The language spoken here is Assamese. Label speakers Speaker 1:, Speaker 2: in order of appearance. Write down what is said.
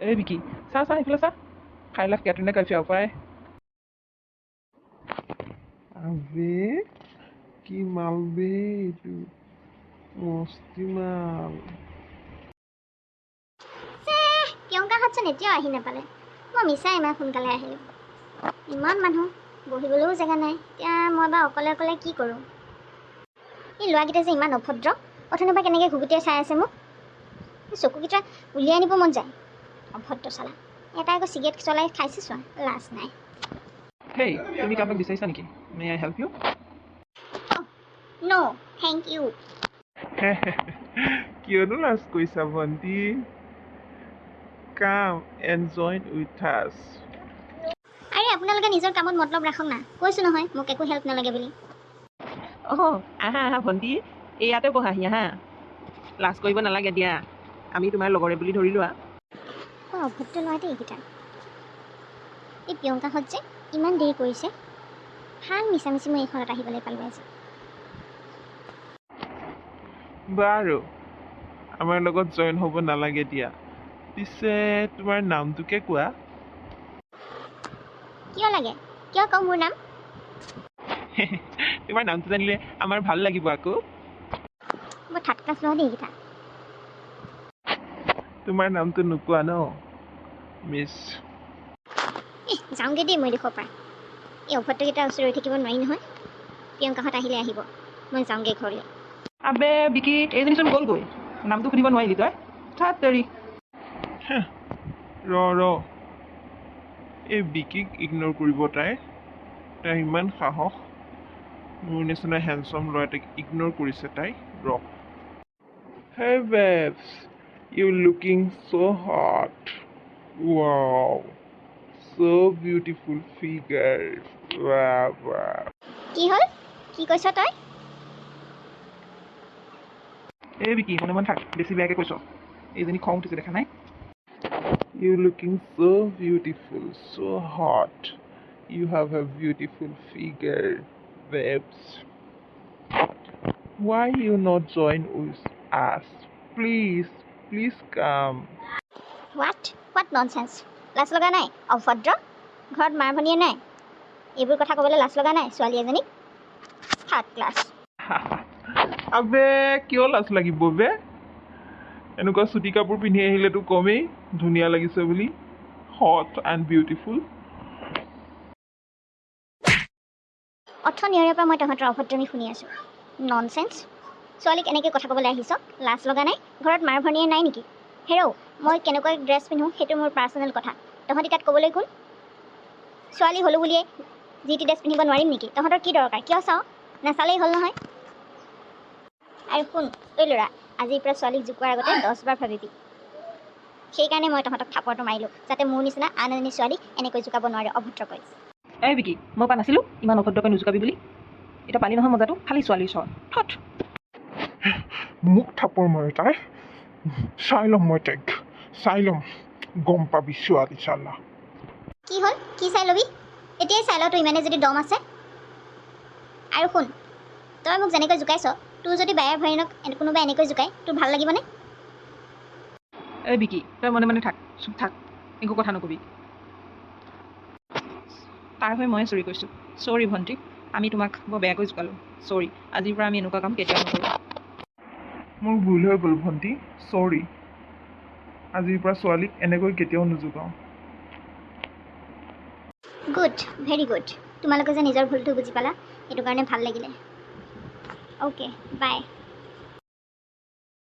Speaker 1: এই বিকি চা এইফালে চা খাই লাভ কেটৰিনা কাইফিয়া পায়
Speaker 2: আবে কি মাল বে এইটো মস্তি মাল
Speaker 3: প্ৰিয়ংকাহঁতচোন এতিয়াও আহি নাপালে মই মিছাই ইমান সোনকালে আহিলোঁ ইমান মানুহ বহিবলৈও জেগা নাই এতিয়া মই বা অকলে অকলে কি কৰোঁ এই ল'ৰাকেইটা যে ইমান অভদ্ৰ অথনিৰ পৰা কেনেকৈ ঘুগুটিয়াই চাই আছে মোক চকুকেইটা উলিয়াই আনিব মন যায় অভদ্ৰ চালা এটা আকৌ চিগাৰেট চলাই খাইছে চোৱা লাজ নাই
Speaker 1: হেই তুমি কাৰোবাক বিচাৰিছা নেকি মে আই হেল্প ইউ
Speaker 3: ন' থেংক ইউ
Speaker 2: কিয়নো লাজ কৰিছা ভণ্টি কাম এণ্ড জইন উইথ আছ
Speaker 3: আৰে আপোনালোকে নিজৰ কামত মতলব ৰাখক না কৈছোঁ নহয় মোক একো হেল্প নালাগে বুলি
Speaker 1: আহা ভণ্টি ইয়াতে বহাহি আহা লাজ কৰিব নালাগে দিয়া আমি তোমাৰ লগৰে বুলি ধৰি লোৱা
Speaker 3: অভদ্ৰ ল'ৰা দেই এইকেইটা এই প্ৰিয়ংকাহঁত যে ইমান দেৰি কৰিছে ভাল মিছামিচি মই এইখনত আহিবলৈ পালোঁ আজি
Speaker 2: বাৰু আমাৰ লগত জইন হ'ব নালাগে দিয়া পিছে তোমাৰ নামটোকে কোৱা
Speaker 3: কিয় লাগে কিয় কওঁ মোৰ নাম
Speaker 1: তোমাৰ নামটো জানিলে আমাৰ ভাল লাগিব আকৌ
Speaker 3: মই থাৰ্ড ক্লাছ ল'ৰা দেই এইকেইটা
Speaker 2: তোমাৰ নামটো নোকোৱা ন মিছ
Speaker 3: যাওঁগৈ দেই মই দেশৰ পৰা এই অভদ্ৰকেইটাৰ ওচৰত ৰৈ থাকিব নোৱাৰি নহয় প্ৰিয়ংকাহঁত আহিলে আহিব মই যাওঁগৈ ঘৰলৈ
Speaker 1: আবে বিকি এইজনীচোন গ'লগৈ নামটো সুধিব নোৱাৰিলি তই থাত তেৰি
Speaker 2: ৰ এই বিকিক ইগন'ৰ কৰিব তাই ইমান সাহস মোৰ নিচিনা হেণ্ডছম ল'ৰা এটাক ইগন'ৰ কৰিছে তাই ৰ Hey babes, you looking so hot. Wow, so beautiful figure. Wow.
Speaker 3: কি হ'ল কি কৈছ তই
Speaker 1: এই বিকি মনে মনে থাক বেছি বেয়াকৈ কৈছ এইজনী খং উঠিছে দেখা নাই
Speaker 2: You looking so beautiful, so hot. You have a beautiful figure, babes. Why you not join with us? Please come.
Speaker 3: What nonsense লাজ লগা নাই অভদ্ৰ ঘৰত মাৰ ভনীয়ে নাই এইবোৰ কথা ক'বলৈ লাজ লগা নাই ছোৱালী এজনীক থাৰ্ড ক্লাছ
Speaker 2: আবে কিয় লাজ লাগিব বে এনেকুৱা চুটি কাপোৰ পিন্ধি আহিলেতো কমেই ধুনীয়া লাগিছে বুলি হট এণ্ড বিউটিফুল
Speaker 3: অথনিৰে পৰা মই তহঁতৰ অভদ্ৰমী শুনি আছোঁ ননচেন্স ছোৱালীক এনেকৈ কথা ক'বলৈ আহিছ লাজ লগা নাই ঘৰত মাৰ ভনীয়ে নাই নেকি হেৰৌ মই কেনেকুৱা ড্ৰেছ পিন্ধোঁ সেইটো মোৰ পাৰ্চনেল কথা তহঁতি তাত ক'বলৈ কোন ছোৱালী হ'লোঁ বুলিয়ে যি টি ড্ৰেছ পিন্ধিব নোৱাৰিম নেকি তহঁতৰ কি দৰকাৰ কিয় চাওঁ নাচালেই হ'ল নহয় আৰু শুন ঐ ল'ৰা আজিৰ পৰা ছোৱালীক জোকোৱাৰ আগতে 10 বাৰ ভাবিবি সেইকাৰণে মই তহঁতক থাপৰটো মাৰিলোঁ যাতে মোৰ নিচিনা আন এজনী ছোৱালীক এনেকৈ জোকাব নোৱাৰে অভদ্ৰকৈ
Speaker 1: এই বিকি মই কোৱা নাছিলোঁ ইমান অভদ্ৰকৈ নুজুকাবি বুলি এতিয়া পালি নহয় মজাটো খালি ছোৱালীৰ ওচৰত থত
Speaker 2: মোক থাপৰ মাৰে তাই চাই ল'ম মই তাইক চাই ল'ম গম পাবি ছোৱালী চালা
Speaker 3: কি হ'ল কি চাই ল'বি এতিয়াই চাই ল তোৰ ইমানে যদি দম আছে আৰু শুন তই মোক যেনেকৈ জোকাইছ তোৰ যদি বায়েৰ ভনীয়েক কোনোবাই এনেকৈ জোকায় তোৰ ভাল লাগিবনে
Speaker 1: এই বিকি তই মনে মনে থাক চুপ থাক একো কথা নকবি তাৰ হৈ ময়ে চৰি কৈছোঁ চৰি ভণ্টি আমি তোমাক বৰ বেয়াকৈ জোকালোঁ চৰি আজিৰ পৰা আমি এনেকুৱা কাম কেতিয়াও নকৰোঁ
Speaker 2: মোৰ ভুল হৈ গ'ল ভণ্টি চৰি আজিৰ পৰা ছোৱালীক এনেকৈ কেতিয়াও নোজোকাওঁ
Speaker 3: গুড ভেৰি গুড তোমালোকে যে নিজৰ ভুলটো বুজি পালা সেইটো কাৰণে ভাল লাগিলে অ'কে বাই